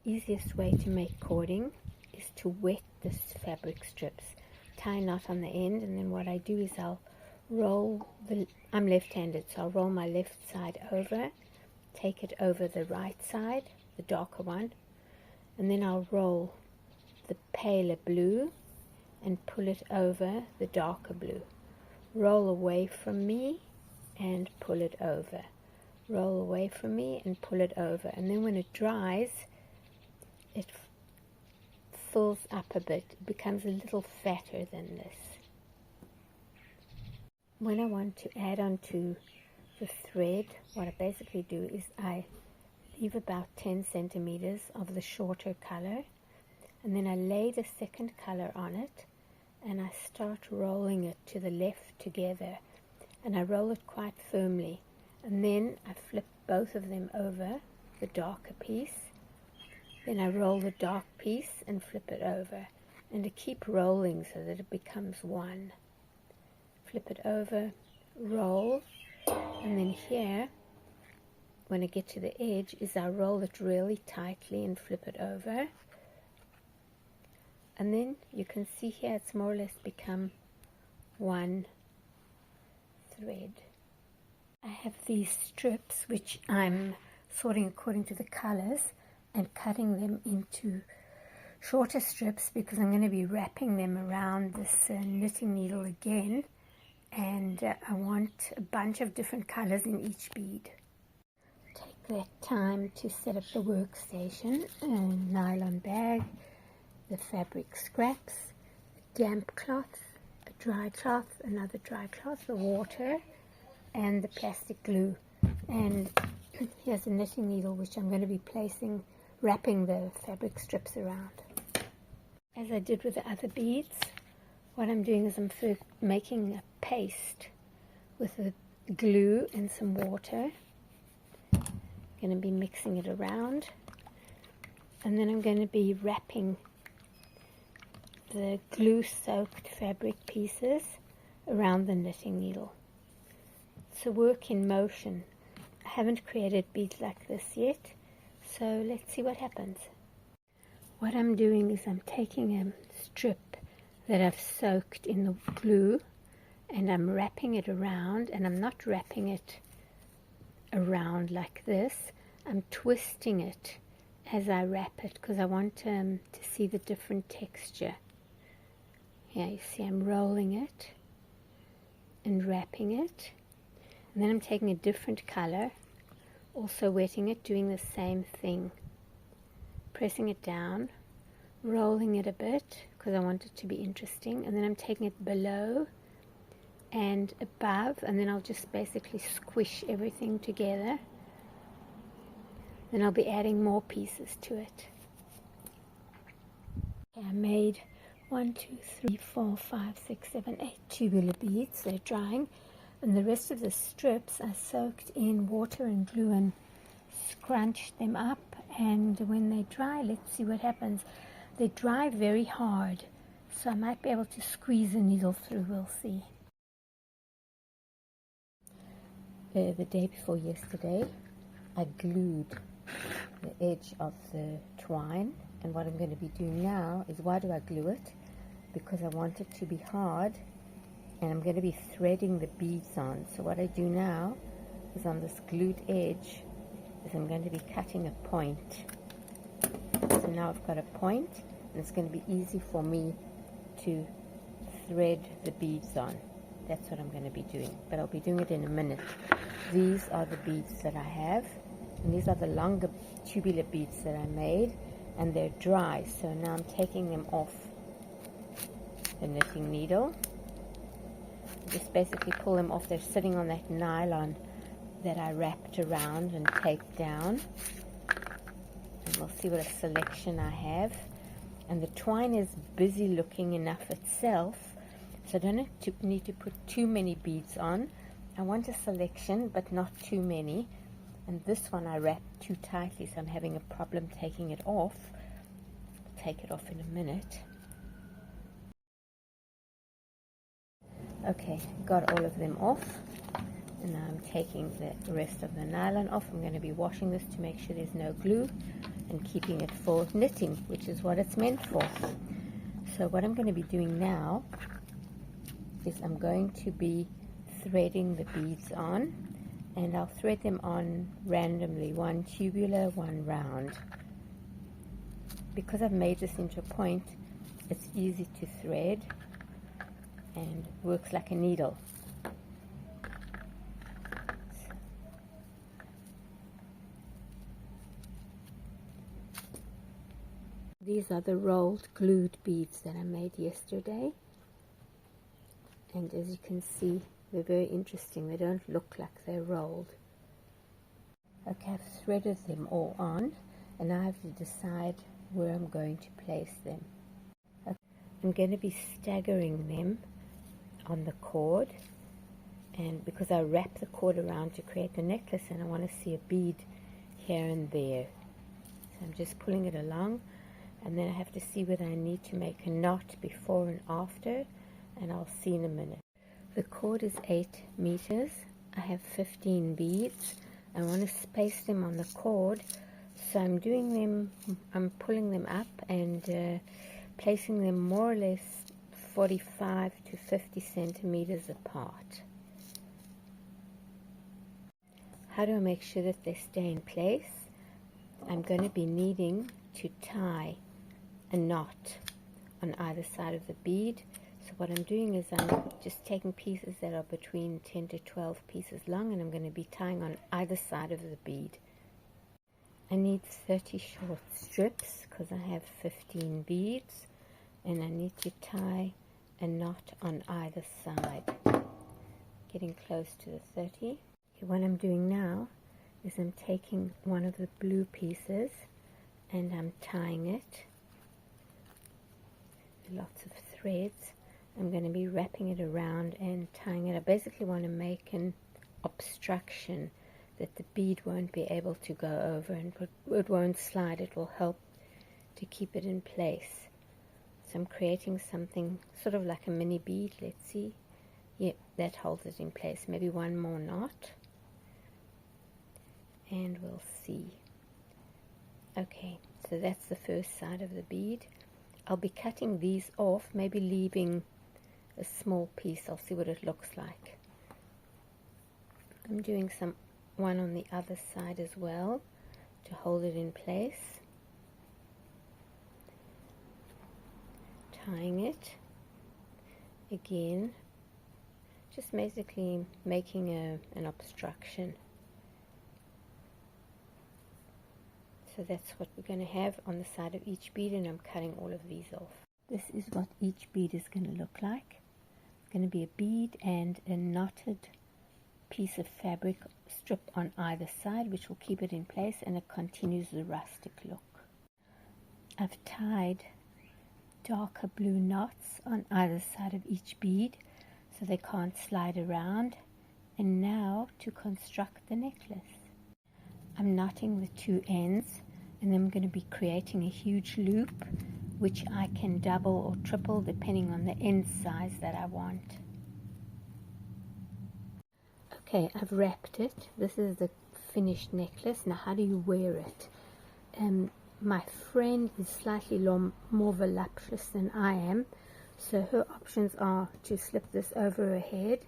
easiest way to make cording is to wet this fabric strips. Tie a knot on the end, and then what I do is I'll roll I'm left-handed, so I'll roll my left side over, take it over the right side, the darker one, and then I'll roll the paler blue and pull it over the darker blue. Roll away from me and pull it over. Roll away from me and pull it over. And then when it dries, it fills up a bit. It becomes a little fatter than this. When I want to add onto the thread, what I basically do is I leave about 10 centimeters of the shorter color, and then I lay the second color on it, and I start rolling it to the left together, and I roll it quite firmly, and then I flip both of them over the darker piece, then I roll the dark piece and flip it over, and I keep rolling so that it becomes one. Flip it over, roll, and then here, when I get to the edge, is I roll it really tightly and flip it over. And then you can see here it's more or less become one thread. I have these strips which I'm sorting according to the colors and cutting them into shorter strips because I'm going to be wrapping them around this knitting needle again, and I want a bunch of different colors in each bead. Take that time to set up the workstation, a nylon bag, the fabric scraps, a damp cloth, a dry cloth, another dry cloth, the water, and the plastic glue. And here's a knitting needle which I'm going to be wrapping the fabric strips around. As I did with the other beads, what I'm doing is I'm first making a paste with the glue and some water. I'm going to be mixing it around, and then I'm going to be wrapping the glue-soaked fabric pieces around the knitting needle. It's a work in motion. I haven't created beads like this yet, so let's see what happens. What I'm doing is I'm taking a strip that I've soaked in the glue and I'm wrapping it around, and I'm not wrapping it around like this. I'm twisting it as I wrap it because I want to see the different texture. Here you see I'm rolling it and wrapping it, and then I'm taking a different color, also wetting it, doing the same thing, pressing it down, rolling it a bit because I want it to be interesting, and then I'm taking it below and above, and then I'll just basically squish everything together. Then I'll be adding more pieces to it. Okay, I made 1, 2, 3, 4, 5, 6, 7, 8 tubular beads. They're drying, and the rest of the strips I soaked in water and glue and scrunched them up, and when they dry, let's see what happens. They dry very hard, so I might be able to squeeze a needle through. We'll see. The day before yesterday, I glued the edge of the twine, and what I'm going to be doing now is, why do I glue it? Because I want it to be hard, and I'm going to be threading the beads on. So what I do now is, on this glued edge, is I'm going to be cutting a point. So now I've got a point, and it's going to be easy for me to thread the beads on. That's what I'm going to be doing, but I'll be doing it in a minute. These are the beads that I have, and these are the longer tubular beads that I made, and they're dry. So now I'm taking them off the knitting needle. Just basically pull them off. They're sitting on that nylon that I wrapped around and taped down. And we'll see what a selection I have. And the twine is busy looking enough itself, so I don't need to put too many beads on. I want a selection, but not too many. And this one I wrapped too tightly, so I'm having a problem taking it off. I'll take it off in a minute. Okay, got all of them off. And now I'm taking the rest of the nylon off. I'm going to be washing this to make sure there's no glue. and keeping it for knitting, which is what it's meant for. So what I'm going to be doing now is I'm going to be threading the beads on, and I'll thread them on randomly, one tubular, one round. Because I've made this into a point, it's easy to thread and works like a needle. These are the rolled glued beads that I made yesterday, and as you can see, they're very interesting. They don't look like they're rolled. Okay, I've threaded them all on, and now I have to decide where I'm going to place them. Okay, I'm going to be staggering them on the cord, and because I wrap the cord around to create the necklace, and I want to see a bead here and there. So I'm just pulling it along, and then I have to see whether I need to make a knot before and after, and I'll see in a minute. The cord is 8 meters. I have 15 beads. I want to space them on the cord, so I'm pulling them up and placing them more or less 45 to 50 centimeters apart. How do I make sure that they stay in place? I'm going to be needing to tie a knot on either side of the bead. So what I'm doing is I'm just taking pieces that are between 10 to 12 pieces long, and I'm going to be tying on either side of the bead. I need 30 short strips because I have 15 beads, and I need to tie a knot on either side. Getting close to the 30. Okay, what I'm doing now is I'm taking one of the blue pieces and I'm tying it. Lots of threads. I'm going to be wrapping it around and tying it. I basically want to make an obstruction that the bead won't be able to go over, and it won't slide. It will help to keep it in place. So I'm creating something sort of like a mini bead. Let's see. Yep, that holds it in place. Maybe one more knot, and we'll see. Okay, so that's the first side of the bead. I'll be cutting these off, maybe leaving a small piece. I'll see what it looks like. I'm doing one on the other side as well to hold it in place. Tying it again, just basically making an obstruction. So that's what we're going to have on the side of each bead, and I'm cutting all of these off. This is what each bead is going to look like. It's going to be a bead and a knotted piece of fabric strip on either side, which will keep it in place, and it continues the rustic look. I've tied darker blue knots on either side of each bead so they can't slide around. And now to construct the necklace. I'm knotting the two ends, and I'm going to be creating a huge loop which I can double or triple depending on the end size that I want. Okay, I've wrapped it. This is the finished necklace. Now how do you wear it? My friend is slightly more voluptuous than I am, so her options are to slip this over her head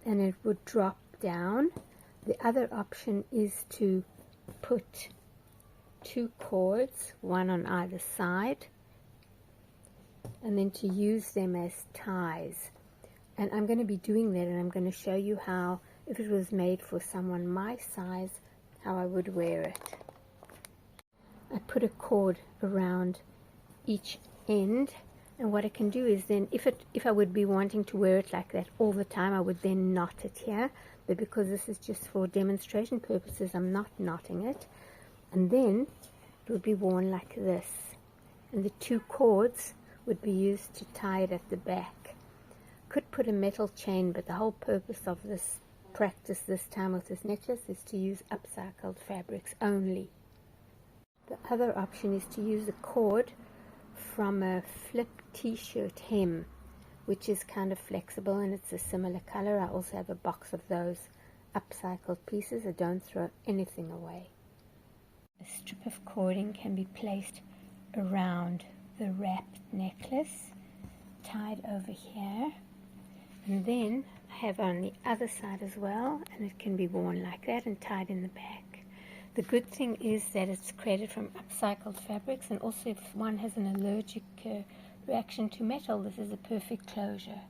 and it would drop down. The other option is to put two cords, one on either side, and then to use them as ties. And I'm going to be doing that, and I'm going to show you how, if it was made for someone my size, how I would wear it. I put a cord around each end, and what I can do is then, if I would be wanting to wear it like that all the time, I would then knot it here. But because this is just for demonstration purposes, I'm not knotting it. And then it would be worn like this. And the two cords would be used to tie it at the back. Could put a metal chain, but the whole purpose of this practice this time with this necklace is to use upcycled fabrics only. The other option is to use a cord from a flip t-shirt hem, which is kind of flexible and it's a similar color. I also have a box of those upcycled pieces. I don't throw anything away. A strip of cording can be placed around the wrapped necklace, tied over here, and then I have on the other side as well, and it can be worn like that and tied in the back. The good thing is that it's created from upcycled fabrics, and also if one has an allergic reaction to metal, this is a perfect closure.